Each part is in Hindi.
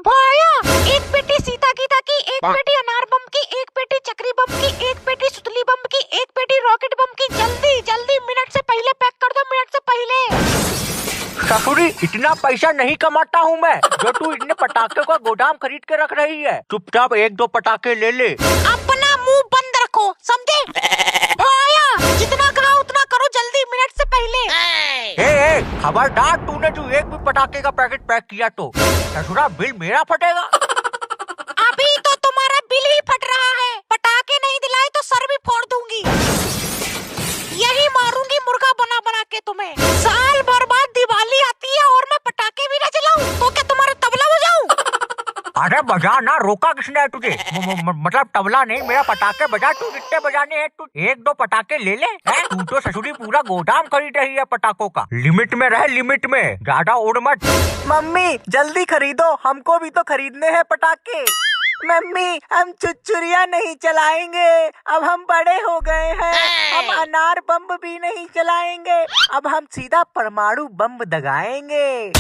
भाया, एक पेटी सीता गीता की, एक पेटी अनार बम की, एक पेटी चक्री बम की, एक पेटी सुतली बम की, एक पेटी रॉकेट बम की। जल्दी जल्दी, मिनट से पहले पैक कर दो, मिनट से पहले। ससुरी, इतना पैसा नहीं कमाता हूँ मैं जो तू इतने पटाखे का गोदाम खरीद के रख रही है। चुपचाप एक दो पटाखे ले ले। अपना मुंह बंद रखो, समझे? भाया, जितना कहा उतना करो, जल्दी, मिनट से पहले। खबरदार, तूने जो एक भी पटाखे का पैकेट पैक किया तो ससुरा बिल मेरा फटेगा। अभी तो तुम्हारा बिल ही फट रहा है। पटाखे नहीं दिलाए तो सर भी फोड़ दूंगी। यही मारूंगी मुर्गा बना बना के तुम्हें। साल भर बाद दिवाली आती है और मैं पटाखे भी न जलाऊं तो क्या तुम्हारा तबला बजाऊं? अरे बजा ना, रोका किसने है तुझे? मतलब तबला नहीं, मेरा पटाखे बजा। तू कितने बजाने हैं? तू एक दो पटाखे ले ले। तू तो ससुरी पूरा गोदाम खरीद रही है पटाखों का। लिमिट में रहे, लिमिट में, ज्यादा उड़ मत। मम्मी जल्दी खरीदो, हमको भी तो खरीदने हैं पटाखे। मम्मी हम चुरचुरिया नहीं चलाएंगे, अब हम बड़े हो गए हैं। हम अनार बम भी नहीं चलाएंगे, अब हम सीधा परमाणु बम दगाएंगे।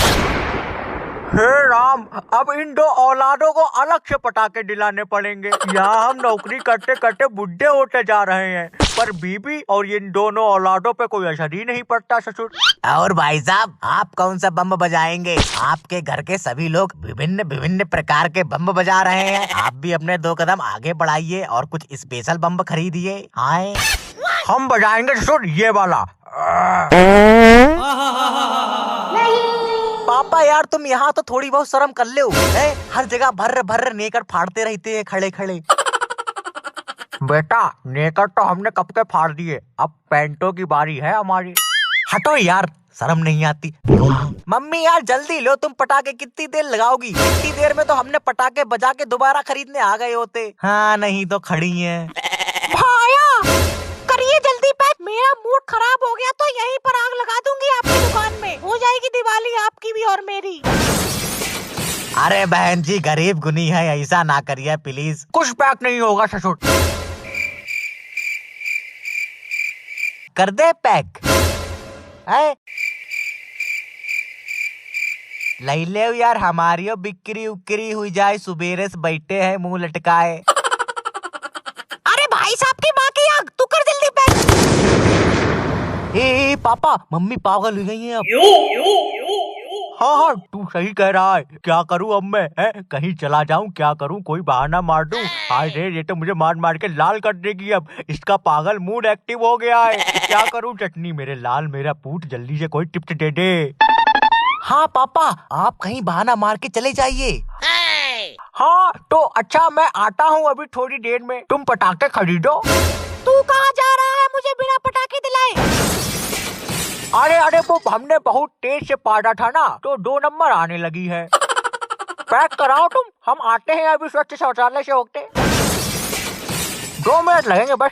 हे राम, अब इन दो औलादों को अलग से पटाखे दिलाने पड़ेंगे। यहाँ हम नौकरी करते करते बुढ़े होते जा रहे हैं, पर बीबी और इन दोनों औलादों पे कोई असर ही नहीं पड़ता ससुर। और भाई साहब, आप कौन सा बम बजाएंगे? आपके घर के सभी लोग विभिन्न विभिन्न प्रकार के बम बजा रहे हैं। आप भी अपने 2 कदम आगे बढ़ाइए और कुछ स्पेशल बम खरीदिए। आए, हम बजाएंगे ससुर ये वाला। पापा यार, तुम यहाँ तो थोड़ी बहुत शर्म कर लो। हर जगह भर्र भर्र नेकर फाड़ते रहते हैं खड़े खड़े। बेटा, नेकर तो हमने कब के फाड़ दिए, अब पैंटों की बारी है हमारी। हटो यार, शर्म नहीं आती। मम्मी यार जल्दी लो, तुम पटाखे कितनी देर लगाओगी? इतनी देर में तो हमने पटाखे बजा के दोबारा खरीदने आ गए होते। हाँ, नहीं तो खड़ी हैं। भाया, करिए जल्दी पैक। मेरा मूड खराब हो गया तो यहीं पर आग लगा दूंगी आपकी दुकान में। हो जाएगी दिवाली आपकी भी और मेरी। अरे बहन जी, गरीब गुनी है, ऐसा ना करिए प्लीज। कुछ पैक नहीं होगा ससुर। कर दे पैक। लई ले यार, हमारी बिक्री उक्री हुई जाए। सुबेरे से बैठे हैं मुंह लटकाए। अरे भाई साहब की माँ की आग, तू कर जल्दी पैक। ए पापा, मम्मी पागल हो गई है अब। हाँ हाँ, तू सही कह रहा है। क्या करूँ अब मैं? कहीं चला जाऊँ, क्या करूँ? कोई बहाना मार दूँ? हाय रे, ये तो मुझे मार मार के लाल कर देगी अब। इसका पागल मूड एक्टिव हो गया है। क्या करूँ? चटनी मेरे लाल, मेरा पूत, जल्दी से कोई टिप्स दे दे। हाँ पापा, आप कहीं बहाना मार के चले जाइए। हाँ तो अच्छा, मैं आता हूँ अभी थोड़ी देर में। तुम पटाखे खरीदो। तू कहाँ जा रहा है मुझे बिना पटाखे दिलाए? अरे अरे, वो हमने बहुत तेज से पाड़ा था ना, तो 2 नंबर आने लगी है। पैक कराओ तुम, हम आते हैं अभी स्वच्छ शौचालय से होते। 2 मिनट लगेंगे बस।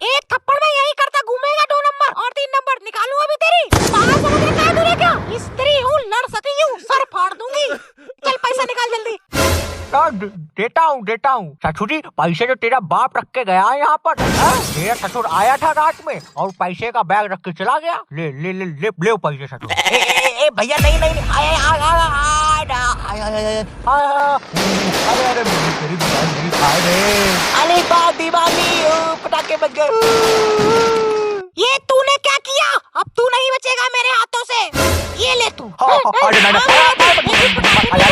एक थप्पड़ में यही करता घूमेगा 2 नंबर और 3 नंबर निकालूं अभी तेरी। पागल समझ रहा है तूने क्या? स्त्री हूँ, लड़ सकी हूँ, सर फाड़ दूंगी। चल पैसा निकाल जल्दी। देता हूँ ससुरी। पैसे जो तेरा बाप रख के गया है यहाँ पर। मेरा ससुर आया था रात में और पैसे का बैग रख के चला गया। ले ले ले ले, ले पैसे ससुर। ए भैया, नहीं नहीं, अरे तेरी दिवाली खाए रे। अरे दिवाली, पटाखे बज गए। ये तूने क्या किया? अब तू नहीं बचेगा मेरे हाथों से। ये ले तू। अरे